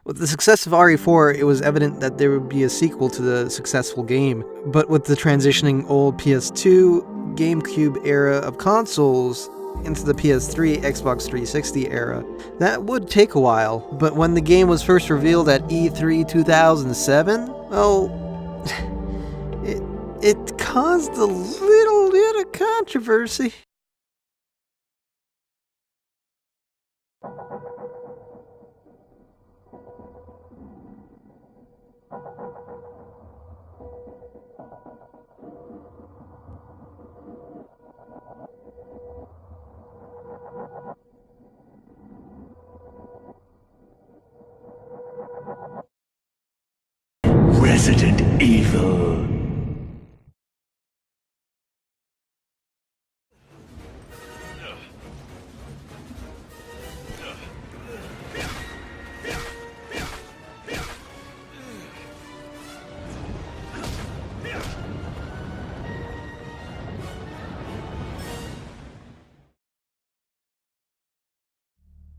With the success of RE4, it was evident that there would be a sequel to the successful game, but with the transitioning old PS2, GameCube era of consoles into the PS3, Xbox 360 era, that would take a while, but when the game was first revealed at E3 2007, well, it caused a little bit of controversy. Resident Evil.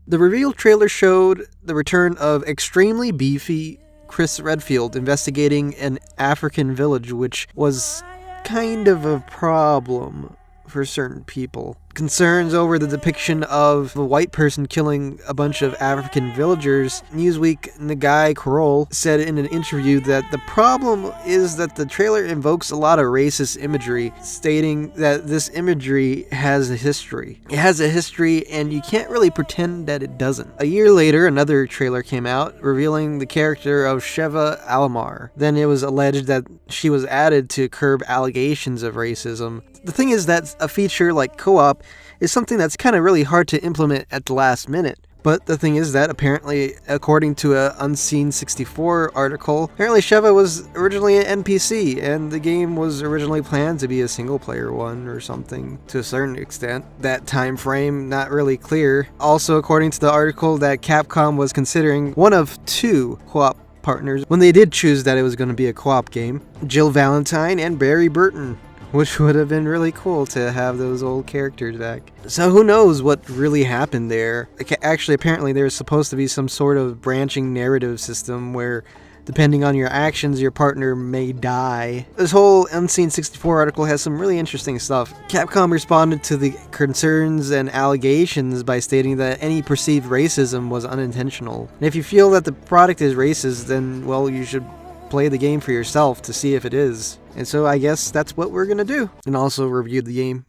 The reveal trailer showed the return of extremely beefy Chris Redfield investigating an African village, which was kind of a problem for certain people. Concerns over the depiction of a white person killing a bunch of African villagers, Newsweek Nagai Kroll said in an interview that the problem is that the trailer invokes a lot of racist imagery, stating that this imagery has a history. It has a history and you can't really pretend that it doesn't. A year later, another trailer came out revealing the character of Sheva Alomar. Then it was alleged that she was added to curb allegations of racism. The thing is that a feature like co-op is something that's kind of really hard to implement at the last minute. But the thing is that apparently, according to a Unseen64 article, apparently Sheva was originally an NPC, and the game was originally planned to be a single-player one or something, to a certain extent. That time frame, not really clear. Also, according to the article, that Capcom was considering one of two co-op partners when they did choose that it was going to be a co-op game, Jill Valentine and Barry Burton, which would have been really cool to have those old characters back. So who knows what really happened there. Actually, apparently there's supposed to be some sort of branching narrative system where, depending on your actions, your partner may die. This whole Unseen64 article has some really interesting stuff. Capcom responded to the concerns and allegations by stating that any perceived racism was unintentional. And if you feel that the product is racist, then, well, you should play the game for yourself to see if it is. And so I guess that's what we're gonna do. And also review the game,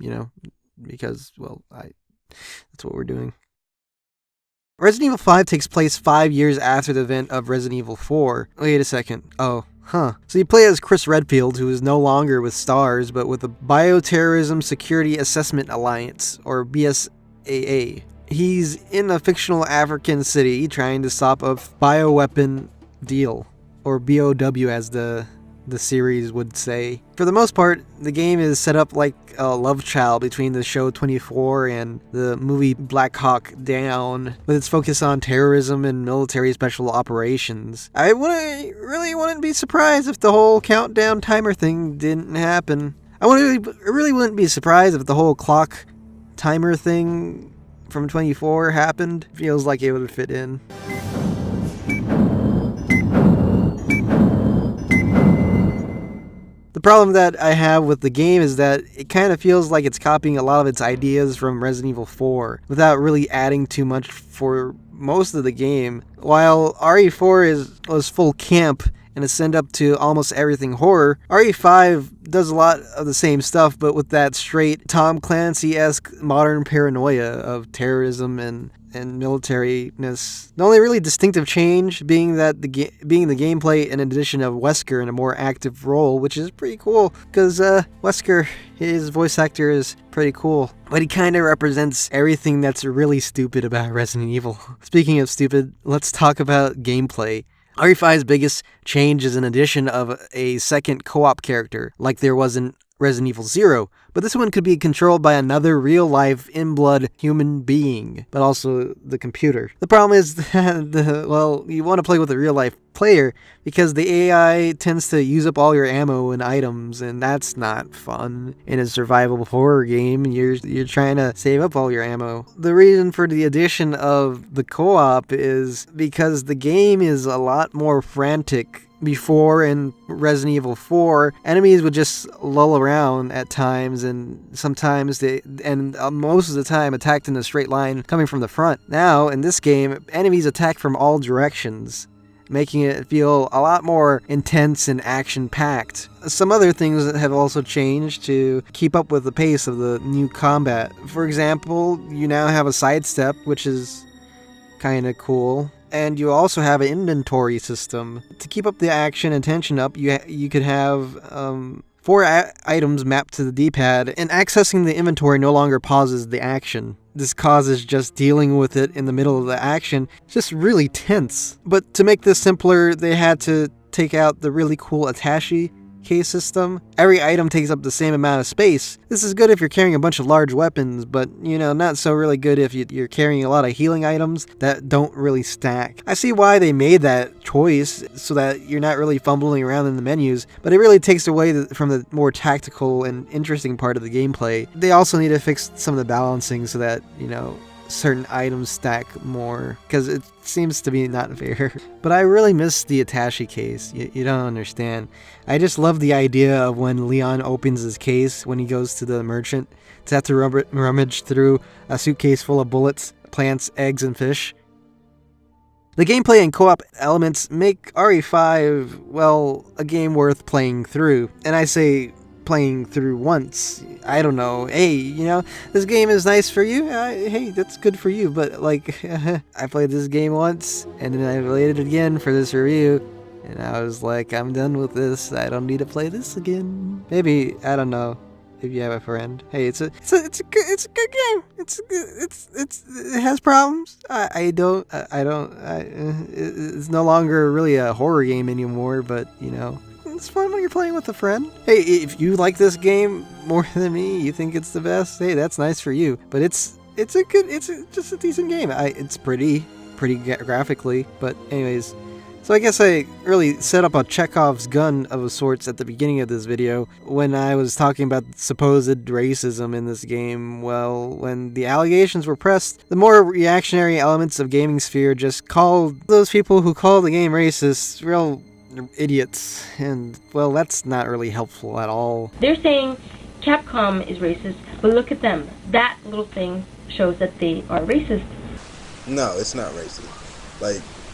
because, well, that's what we're doing. Resident Evil 5 takes place 5 years after the event of Resident Evil 4. Wait a second. Oh, huh. So you play as Chris Redfield, who is no longer with STARS, but with the Bioterrorism Security Assessment Alliance, or BSAA. He's in a fictional African city trying to stop a bioweapon deal, or BOW as the series would say. For the most part, the game is set up like a love child between the show 24 and the movie Black Hawk Down, with its focus on terrorism and military special operations. I really wouldn't be surprised if the whole countdown timer thing didn't happen. I really wouldn't be surprised if the whole clock timer thing from 24 happened. Feels like it would fit in. The problem that I have with the game is that it kind of feels like it's copying a lot of its ideas from Resident Evil 4 without really adding too much for most of the game. While RE4 was full camp and ascend up to almost everything horror, RE5 does a lot of the same stuff, but with that straight Tom Clancy-esque modern paranoia of terrorism and militariness. The only really distinctive change being that being the gameplay and addition of Wesker in a more active role, which is pretty cool, because Wesker, his voice actor, is pretty cool. But he kind of represents everything that's really stupid about Resident Evil. Speaking of stupid, let's talk about gameplay. RE5's biggest change is an addition of a second co-op character, like there was in Resident Evil 0, but this one could be controlled by another real-life, in-blood human being, but also the computer. The problem is that, you want to play with a real-life player because the AI tends to use up all your ammo and items, and that's not fun. In a survival horror game, you're trying to save up all your ammo. The reason for the addition of the co-op is because the game is a lot more frantic. Before, in Resident Evil 4, enemies would just lull around at times, and sometimes most of the time attacked in a straight line coming from the front. Now, in this game, enemies attack from all directions, making it feel a lot more intense and action-packed. Some other things that have also changed to keep up with the pace of the new combat. For example, you now have a sidestep, which is kinda cool. And you also have an inventory system. To keep up the action and tension up, you could have 4 items mapped to the D-pad, and accessing the inventory no longer pauses the action. This causes just dealing with it in the middle of the action just really tense. But to make this simpler, they had to take out the really cool attaché case system. Every item takes up the same amount of space. This is good if you're carrying a bunch of large weapons, but, not so really good if you're carrying a lot of healing items that don't really stack. I see why they made that choice, so that you're not really fumbling around in the menus, but it really takes away from the more tactical and interesting part of the gameplay. They also need to fix some of the balancing so that, certain items stack more, because it seems to be not fair. But I really miss the attaché case. You don't understand. I just love the idea of when Leon opens his case when he goes to the merchant to have to rummage through a suitcase full of bullets, plants, eggs, and fish. The gameplay and co-op elements make RE5, a game worth playing through. And I say playing through once. I don't know. Hey, this game is nice for you. Hey, that's good for you. But I played this game once, and then I played it again for this review, and I was like, I'm done with this. I don't need to play this again. Maybe, I don't know. If you have a friend, hey, it's a good game. It has problems. It's no longer really a horror game anymore. But it's fun when you're playing with a friend. Hey, if you like this game more than me, you think it's the best. Hey, that's nice for you. But it's just a decent game. It's pretty graphically. But anyways. So I guess I really set up a Chekhov's gun of sorts at the beginning of this video when I was talking about supposed racism in this game. Well, when the allegations were pressed, the more reactionary elements of gaming sphere just called those people who call the game racist real idiots. And, that's not really helpful at all. They're saying Capcom is racist, but look at them. That little thing shows that they are racist. No, it's not racist.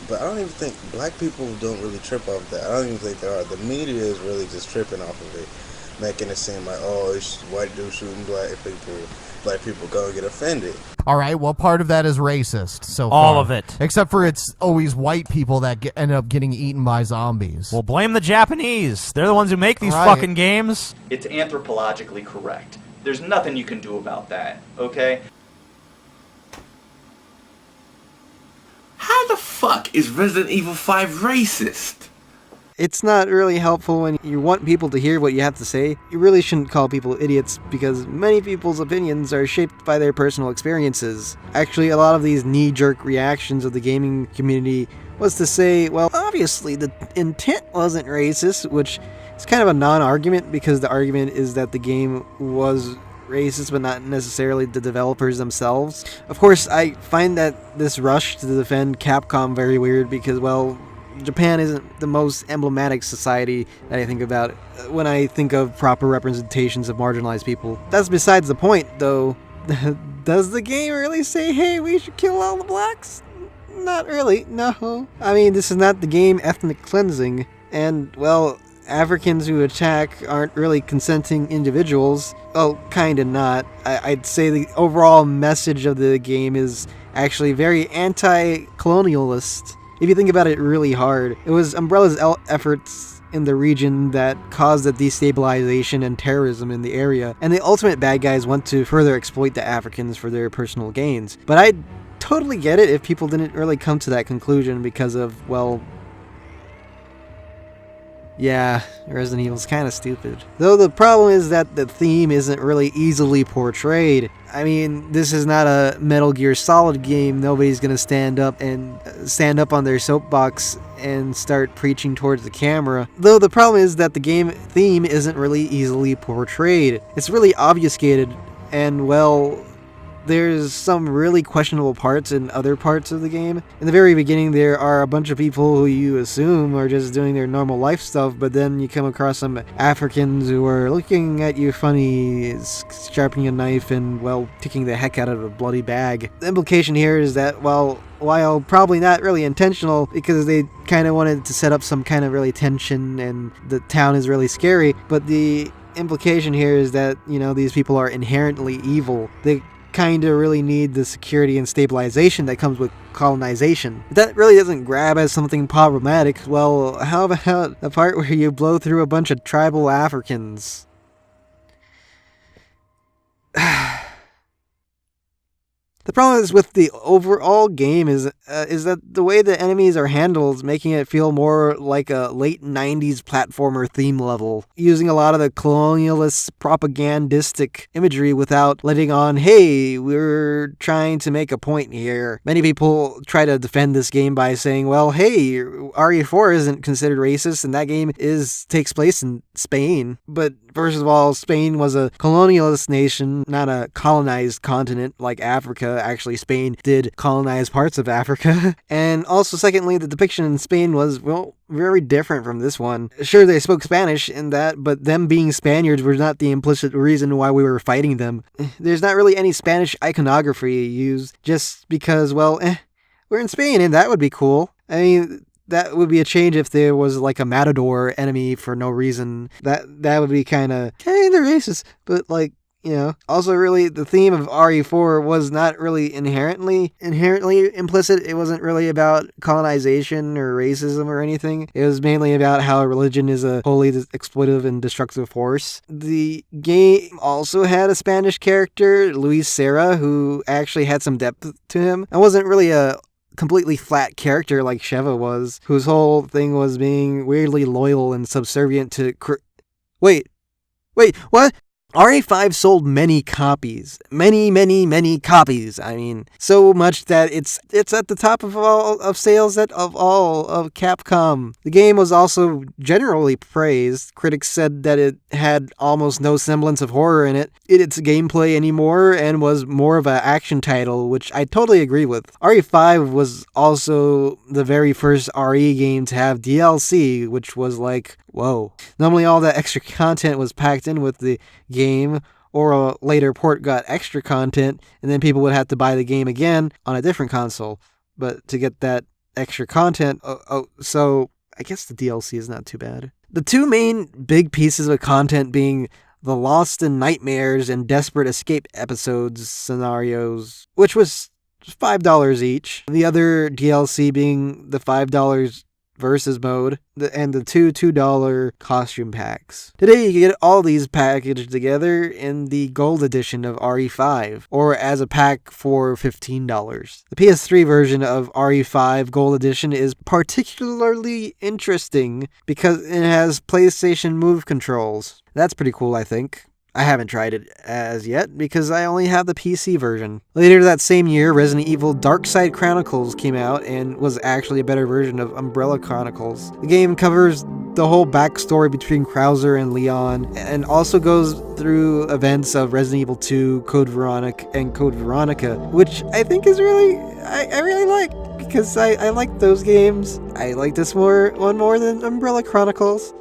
But I don't even think black people don't really trip off that. I don't even think they are. The media is really just tripping off of it, making it seem like, it's white dudes shooting black people gonna get offended. All right, well, part of that is racist so far. All of it. Except for it's always white people that end up getting eaten by zombies. Well, blame the Japanese. They're the ones who make these fucking games. It's anthropologically correct. There's nothing you can do about that, okay? How the fuck is Resident Evil 5 racist? It's not really helpful when you want people to hear what you have to say. You really shouldn't call people idiots because many people's opinions are shaped by their personal experiences. Actually, a lot of these knee-jerk reactions of the gaming community was to say, obviously the intent wasn't racist, which is kind of a non-argument because the argument is that the game was racist, but not necessarily the developers themselves. Of course, I find that this rush to defend Capcom very weird because, Japan isn't the most emblematic society that I think about when I think of proper representations of marginalized people. That's besides the point, though. Does the game really say, hey, we should kill all the blacks? Not really, no. I mean, this is not the game ethnic cleansing, and, Africans who attack aren't really consenting individuals. Well, kinda not. I'd say the overall message of the game is actually very anti-colonialist. If you think about it really hard, it was Umbrella's efforts in the region that caused the destabilization and terrorism in the area, and the ultimate bad guys want to further exploit the Africans for their personal gains. But I totally get it if people didn't really come to that conclusion because of, Yeah, Resident Evil's kind of stupid. Though the problem is that the theme isn't really easily portrayed. I mean, this is not a Metal Gear Solid game. Nobody's gonna stand up on their soapbox and start preaching towards the camera. Though the problem is that the game theme isn't really easily portrayed. It's really obfuscated, and well, there's some really questionable parts in other parts of the game. In the very beginning, there are a bunch of people who you assume are just doing their normal life stuff, but then you come across some Africans who are looking at you funny, sharpening a knife, and, well, kicking the heck out of a bloody bag. The implication here is that, well, while probably not really intentional, because they kind of wanted to set up some kind of really tension and the town is really scary, but the implication here is that, you know, these people are inherently evil. They kind of really need the security and stabilization that comes with colonization. If that really doesn't grab as something problematic, well, how about the part where you blow through a bunch of tribal Africans? The problem is with the overall game is that the way the enemies are handled is making it feel more like a late 90s platformer theme level, using a lot of the colonialist propagandistic imagery without letting on, hey, we're trying to make a point here. Many people try to defend this game by saying, well, hey, RE4 isn't considered racist and that game takes place in Spain. But first of all, Spain was a colonialist nation, not a colonized continent like Africa. Actually, Spain did colonize parts of Africa. And also, secondly, the depiction in Spain was, well, very different from this one. Sure, they spoke Spanish in that, but them being Spaniards was not the implicit reason why we were fighting them. There's not really any Spanish iconography used just because, well, we're in Spain and that would be cool. I mean, that would be a change if there was like a matador enemy for no reason. That would be kind of racist, but like, you know, also really the theme of RE4 was not really inherently implicit. It wasn't really about colonization or racism or anything. It was mainly about how religion is a wholly exploitive and destructive force. The game also had a Spanish character, Luis Serra, who actually had some depth to him. It wasn't really a completely flat character like Sheva was, whose whole thing was being weirdly loyal and subservient to Wait, what? RE5 sold many copies. Many copies. I mean, so much that it's at the top of all of sales of Capcom. The game was also generally praised. Critics said that it had almost no semblance of horror in its gameplay anymore, and was more of an action title, which I totally agree with. RE5 was also the very first RE game to have DLC, which was like, whoa. Normally all that extra content was packed in with the game, or a later port got extra content, and then people would have to buy the game again on a different console. But to get that extra content, so I guess the DLC is not too bad. The two main big pieces of content being the Lost in Nightmares and Desperate Escape episodes scenarios, which was $5 each. The other DLC being the $5 versus mode, and the two $2 costume packs. Today you get all these packaged together in the gold edition of RE5, or as a pack for $15. The PS3 version of RE5 Gold Edition is particularly interesting because it has PlayStation Move controls. That's pretty cool, I think. I haven't tried it as yet because I only have the PC version. Later that same year, Resident Evil Darkside Chronicles came out and was actually a better version of Umbrella Chronicles. The game covers the whole backstory between Krauser and Leon, and also goes through events of Resident Evil 2, Code Veronica, which I think is really, I really like, because I like those games. I like this one more than Umbrella Chronicles.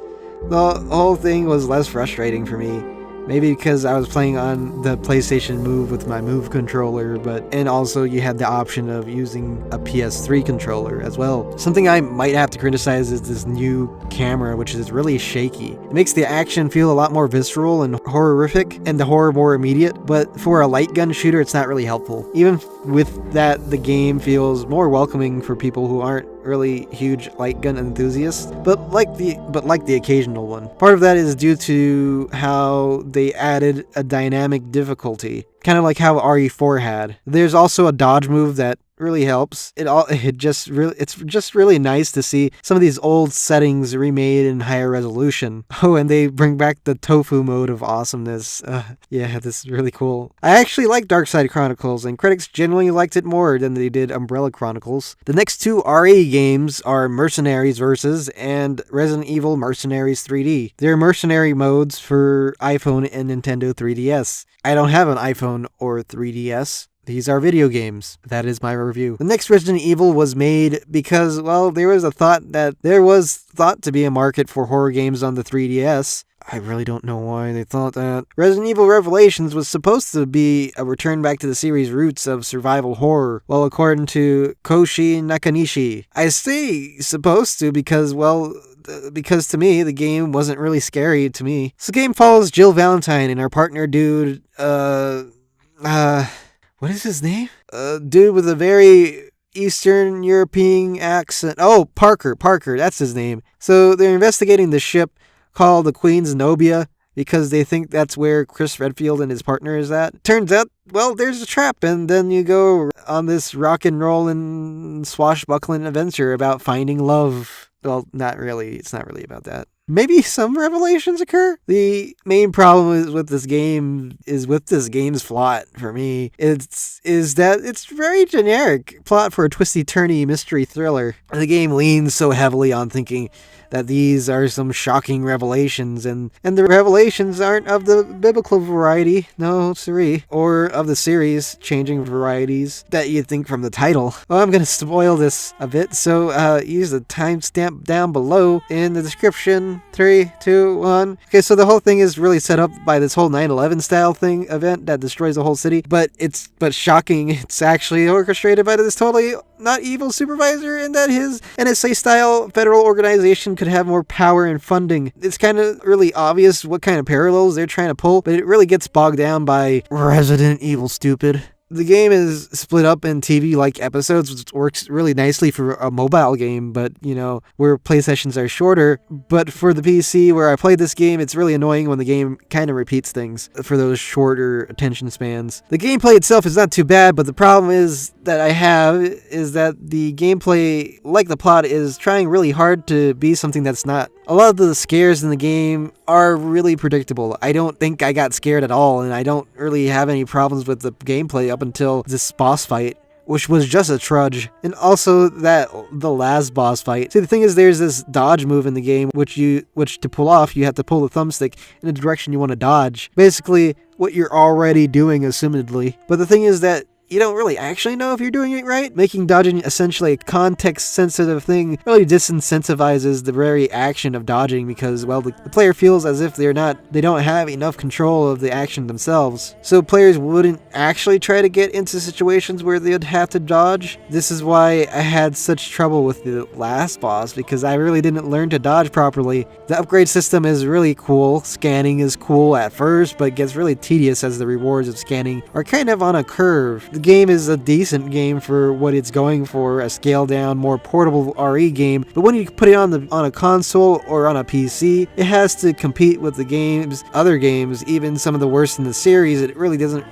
The whole thing was less frustrating for me. Maybe because I was playing on the PlayStation Move with my Move controller, and also you had the option of using a PS3 controller as well. Something I might have to criticize is this new camera, which is really shaky. It makes the action feel a lot more visceral and horrific, and the horror more immediate, but for a light gun shooter, it's not really helpful. Even with that, the game feels more welcoming for people who aren't really huge light gun enthusiasts, but like the occasional one. Part of that is due to how they added a dynamic difficulty, kind of like how RE4 had. There's also a dodge move that really helps. It's just really nice to see some of these old settings remade in higher resolution. Oh, and they bring back the tofu mode of awesomeness. Yeah, this is really cool. I actually like Darkside Chronicles, and critics generally liked it more than they did Umbrella Chronicles. The next two RE games are Mercenaries Versus and Resident Evil Mercenaries 3D. They're mercenary modes for iPhone and Nintendo 3DS. I don't have an iPhone or 3DS. These are video games. That is my review. The next Resident Evil was made because, well, there was thought to be a market for horror games on the 3DS. I really don't know why they thought that. Resident Evil Revelations was supposed to be a return back to the series' roots of survival horror, well, according to Koshi Nakanishi. I say supposed to because, well, because to me, the game wasn't really scary to me. So the game follows Jill Valentine and her partner dude, what is his name? Dude with a very Eastern European accent. Oh, Parker, that's his name. So they're investigating the ship called the Queen's Nobia because they think that's where Chris Redfield and his partner is at. Turns out, well, there's a trap, and then you go on this rock and roll and swashbuckling adventure about finding love. Well, not really. It's not really about that. Maybe some revelations occur. The main problem is with this game's plot for me. Is that it's very generic plot for a twisty-turny mystery thriller. The game leans so heavily on thinking that these are some shocking revelations, and the revelations aren't of the biblical variety, no siree, or of the series changing varieties that you'd think from the title. Well, I'm gonna spoil this a bit, so use the timestamp down below in the description. 3, 2, 1. Okay, so the whole thing is really set up by this whole 9/11 style event that destroys the whole city, but shocking. It's actually orchestrated by this totally not evil supervisor, and that his NSA style federal organization could have more power and funding. It's kind of really obvious what kind of parallels they're trying to pull, but it really gets bogged down by Resident Evil stupid. The game is split up in TV-like episodes, which works really nicely for a mobile game, but, where play sessions are shorter. But for the PC, where I played this game, it's really annoying when the game kind of repeats things for those shorter attention spans. The gameplay itself is not too bad, but the problem is that the gameplay, like the plot, is trying really hard to be something that's not. A lot of the scares in the game are really predictable. I don't think I got scared at all, and I don't really have any problems with the gameplay up until this boss fight, which was just a trudge. And also the last boss fight. See, the thing is, there's this dodge move in the game, which to pull off, you have to pull the thumbstick in the direction you want to dodge. Basically, what you're already doing, assumedly. But the thing is that you don't really actually know if you're doing it right. Making dodging essentially a context-sensitive thing really disincentivizes the very action of dodging because, well, the player feels as if they don't have enough control of the action themselves. So players wouldn't actually try to get into situations where they'd have to dodge. This is why I had such trouble with the last boss, because I really didn't learn to dodge properly. The upgrade system is really cool. Scanning is cool at first, but gets really tedious as the rewards of scanning are kind of on a curve. The game is a decent game for what it's going for, a scaled down, more portable RE game, but when you put it on a console or on a PC, it has to compete with other games, even some of the worst in the series. It really doesn't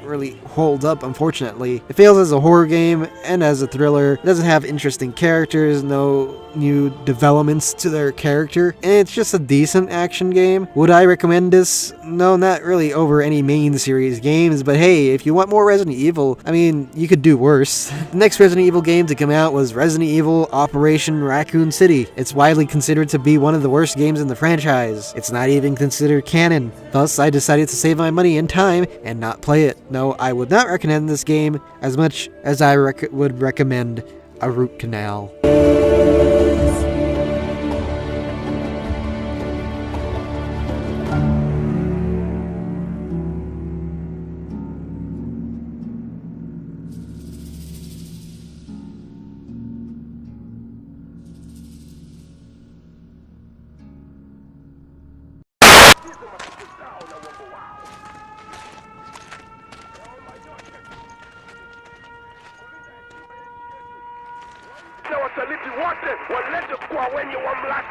hold up, unfortunately. It fails as a horror game and as a thriller. It doesn't have interesting characters, no new developments to their character, and it's just a decent action game. Would I recommend this? No, not really over any main series games, but hey, if you want more Resident Evil, you could do worse. The next Resident Evil game to come out was Resident Evil Operation Raccoon City. It's widely considered to be one of the worst games in the franchise. It's not even considered canon. Thus, I decided to save my money and time and not play it. No, I would not recommend this game as much as I would recommend a root canal. Now, if you want it, well, let us go when you want black.